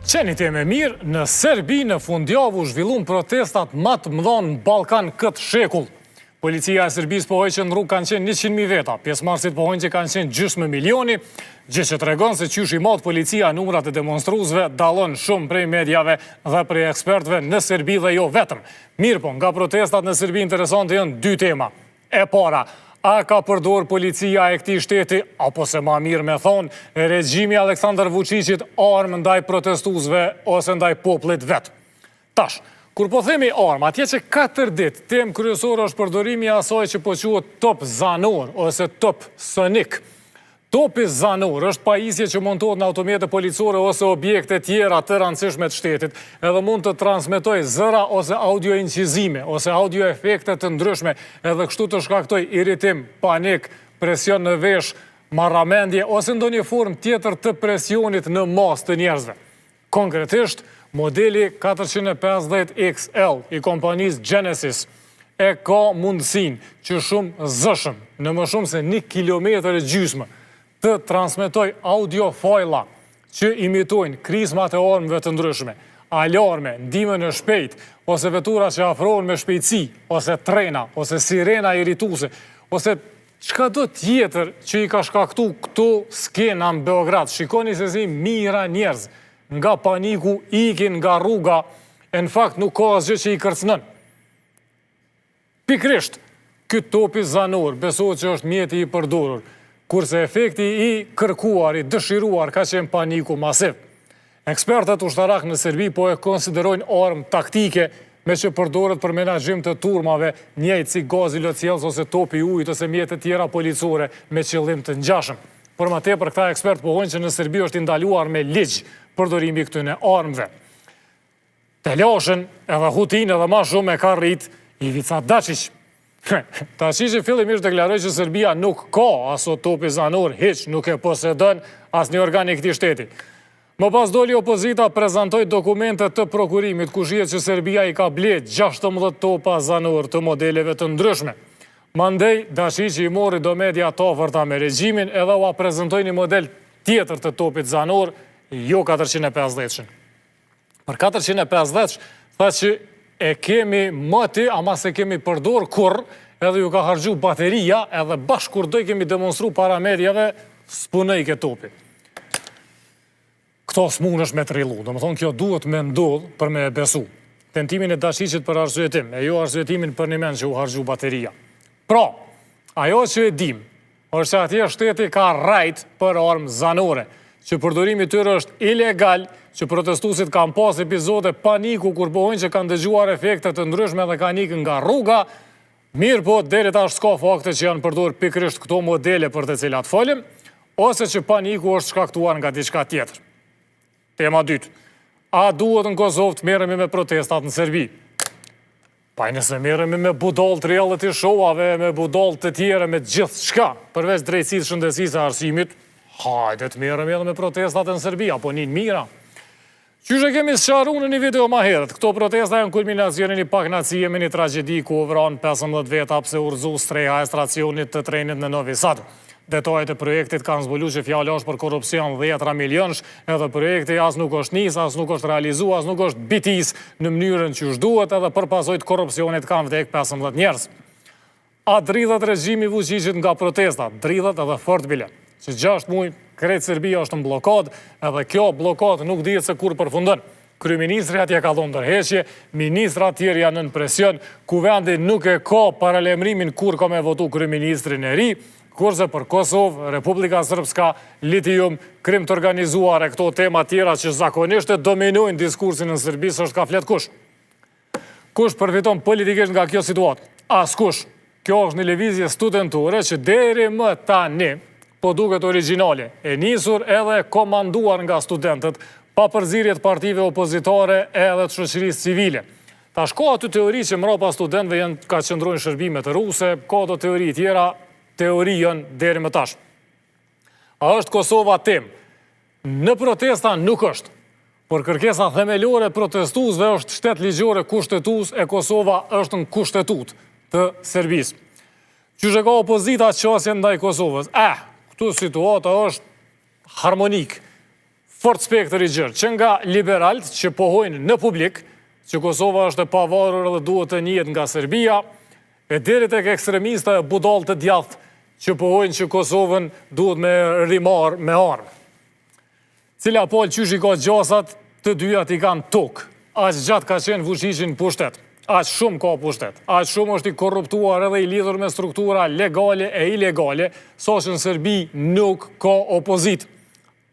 Qenit e me mirë, në Serbi në fundjavë u zhvillun protestat më të mëdha në Ballkan këtë shekull. Policia e Serbisë pohoi që në rrugë kanë qenë 100.000 veta, pjesëmarrësit pohojnë që kanë qenë gjysmë milioni, gjë që tregon se qysh i mat policia numrat e demonstruesve dallon shumë prej mediave dhe prej ekspertëve në Serbi dhe jo vetëm. Mirë po, nga protestat në Serbi interesante janë dy tema. E para, a ka përdor policia e këtij shteti, apo se ma mirë me thonë, regjimi Aleksandar Vučićit armë ndaj protestuesve ose ndaj popullit vetë. Tash, kur po themi armë, atje që 4 ditë, temë kryesore është përdorimi i asaj që po quhet top zanor ose top sonik. Topi zanor është pajisje që montohet në automjete policore ose objekte tjera të rëndësishme të shtetit, edhe mund të transmetoj zëra ose audio incizime, ose audio efekte të ndryshme, edhe kështu të shkaktoj irritim, panik, presion në vesh, marramendje, ose ndonjë formë tjetër të presionit në masë të njerëzve. Konkretisht, modeli 450 XL i kompanisë Genesis e ka mundësin që shumë zëshëm, në më shumë se 1 kilometër e gjysmë, të transmetoj audio fajla që imitojnë krismat e armëve të ndryshme, alarme, ndihmën e shpejt, ose vetura që afrohen me shpejtësi, ose trena, ose sirena irrituese, ose çka do tjetër që i ka shkaktu këto skena në Beograd. Shikoni se si mijëra njerëz nga paniku ikin nga rruga, e në fakt nuk ka asgjë që i kërcënon. Pikrisht, ky topi zanor besohet që është mjeti i përdorur, kurse efekti i kërkuar, i dëshiruar, ka qenë paniku masiv. Ekspertët ushtarak në Serbi po e konsiderojnë armë taktike me që përdoret për menaxhim të turmave, njëjtë si gazi lotjellës ose topi i ujit ose mjetet tjera policore me qëllim të ngjashëm. Por më tepër këta ekspertë pohojnë që në Serbi është ndaluar me ligj përdorimi i këtyre armëve. Të lashën edhe Hutin edhe më shumë e ka rrit Ivica Dačić. Dačić fillimisht deklaroi që Serbia nuk ka aso topi zanor, hiç nuk e posedon asnjë organ i këtij shteti. Më pas doli opozita prezantoi dokumente të prokurimit ku shihet që Serbia i ka blet 16 topa zanor të modeleve të ndryshme. Mandej, Dačić i mori do media të ofërta me regjimin edhe ua prezentoi një model tjetër të topit zanor, jo 450-shin. Për 450 tha që e kemi më ti, ama se kemi përdor kur, edhe ju ka harxhu bateria, edhe bashkë kur do i kemi demonstru para mediave, s'punoj ke topi. Këto s'munësh me të rrilu, do më thonë kjo duhet me ndodh për me besu. Tentimin e Dačićit për arsyetim, e jo arsyetimin për një men që u harxhu bateria. Pra, ajo që e dim, është që atje shteti ka rajt për armë zanore, që përdorimi tyre është ilegal, që protestuesit kanë pas epizode paniku kur pohojnë që kanë dëgjuar efekte të ndryshme dhe kanë ikën nga rruga, mirë po deri tash s'ka fakte që janë përdorur pikërisht këto modele për të cilat folim, ose që paniku është shkaktuar nga diçka tjetër. Tema 2. A duhet në Kosovë të merremi me protestat në Serbi? Pa nëse merremi me budall të reality show-ave, me budall të tjera, me gjithçka, përveç drejtësisë, shëndetësisë, arsimit, hajde të merremi edhe me protestat në Serbi, apo nin mira. Qysh e kemi sqaruar në një video më herët, këto protesta janë kulminacioni një pakënaqësie me një tragjedi ku u vran 15 veta pse urzu streha e stacionit të trenit në Novi Sad. Detajet e projektit kanë zbuluar që fjala është për korrupsion 10 milionësh, edhe projekti as nuk është nis, as nuk është realizuar, as nuk është bitis në mënyrën që duhet, edhe për pasojë të korrupsionit kanë vdek 15 njerëz. A dridhet regjimi Vučićit nga protesta? Dridhet edhe fort bile. Që 6 muaj krejt Serbia është në blokad, edhe kjo blokad nuk dihet se kur përfundon. Kryeministri atje ka dhënë ndërheqje, ministrat tjerë janë në presion, ku vendi nuk e ka paralajmërimin kur ka me votu kryeministrin e ri, kurse për Kosovë, Republika Srpska, litium, krim të organizuar e këto tema tjera që zakonisht e dominojnë diskursin në Serbi, s'është ka flet kush. Kush përfiton politikisht nga kjo situatë? Askush. Kjo është një lëvizje studentore që deri më tani po duket origjinale, e nisur edhe komanduar nga studentët, pa përzirjet partive opozitare edhe të shoqërisë civile. Tash ka aty teori që mrapa studentëve ka qëndrojnë shërbimet ruse, ka do teori tjera, teorion deri më tash. A është Kosova tem? Në protesta nuk është, por kërkesa themelore protestuesve është shtet ligjore kushtetues e Kosova është në kushtetut të Serbisë. Qysh e ka opozita qasjen ndaj Kosovës? Këtu situata është harmonik. fort spektër i gjërë, që nga liberalt që pohojnë në publik, që Kosova është e pavarur dhe duhet të njihet nga Serbia, e deri tek ekstremista e budall të djathtë që pohojnë që Kosovën duhet me rimar me armë. Cila pol qysh i ka gjasat, të dyjat i kanë tokë. Aq gjatë ka qenë Vučićin pushtet. Aq shumë ka pushtet. Aq shumë është i korruptuar edhe i lidhur me struktura legale e ilegale, sa që në Serbi nuk ka opozit.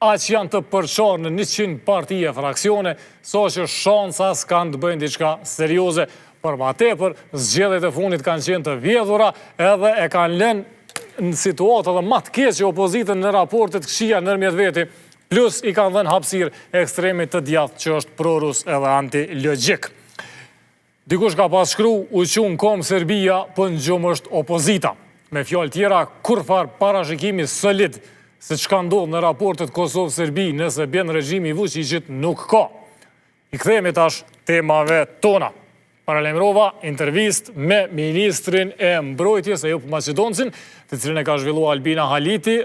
Aq janë të përçarë në 100 partije fraksione, sa që shansa s'kanë të bëjnë diçka serioze. Për ma tepër, zgjedhjet e fundit kanë qenë të vjedhura edhe e kanë lënë në situatë edhe më të keqe opozitën në raportet këshia nërmjet veti, plus i kanë dhënë hapësirë ekstremit të djathtë që është prorus edhe antilogjik. Dikush ka pas shkru, u qunë kom Serbia, për në gjumë është opozita. Me fjalë tjera, kurfar parashikimi solid se çka ndodh në raportet Kosovë-Serbi nëse bjen regjimi i Vučićit nuk ka. I kthehemi tash temave tona. Paralajmërova intervistë me ministrin e mbrojtjes e Macedonësin, të cilën e ka zhvilluar Albina Haliti.